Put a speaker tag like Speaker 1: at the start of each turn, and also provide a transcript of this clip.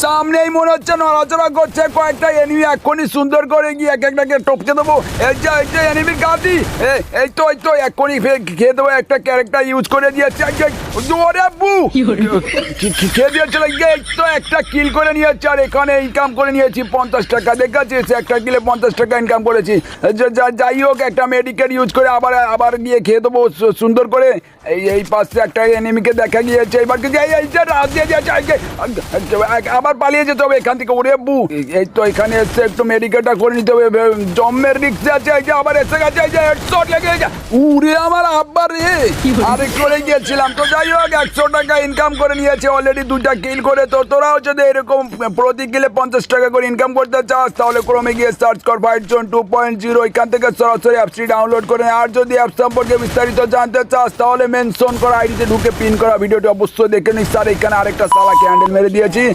Speaker 1: সামনেই মনে হচ্ছে নড়াচড়া করছে কয়েকটা এনিমি, এক্ষুনি সুন্দর করে গিয়ে এক একটাকে টপকে দেবো। এই যে এনিমির গাদি, এই তো এক্ষুনি খেয়ে দেবো। একটা ক্যারেক্টার ইউজ করে দিয়েছে, ওরে আব্বু খেয়ে দিয়েছিল। এই তো একটা কিল করে নিয়েছে, আর এখানে ইনকাম করে নিয়েছি 50 টাকা। দেখাচ্ছিস একটা কিলে 50 টাকা ইনকাম করেছি। যাই হোক, একটা মেডিকেল ইউজ করে আবার গিয়ে খেয়ে দেবো সুন্দর করে। এই পাশে একটা এনিমিকে দেখা গিয়েছে, এবার এই যে রাত দিয়ে যাচ্ছে, আবার পালিয়ে যেতে হবে এখান থেকে। ওরে বু, এই তো এখানে এসে একটু মেডিকেলটা করে নিতে হবে। জম্মের রিক্স আছে, এই যে আবার এসে গেছে, এই যে হেডশট লেগে গেছে। উড়ে আমার আব্বা রে, আরেক করে গিয়েছিলাম। তো যাই হোক, 100 টাকা ইনকাম করে নিয়েছে অলরেডি, 2টা কিল করে। তো তোরাও যদি এরকম প্রতি কিলে 50 টাকা করে ইনকাম করতে চাস, তাহলে ক্রমে গিয়ে সার্চ কর ফাইট জোন 2.0। এখান থেকে সরাসরি অ্যাপসটি ডাউনলোড করে। আর যদি অ্যাপ সম্পর্কে বিস্তারিত জানতে চাস, তাহলে মেনশন করা আইডিতে ঢুকে পিন করা ভিডিওটি অবশ্যই দেখে নিস। আর এখানে আরেকটা সালাকে হ্যান্ডেল মেরে দিয়েছি।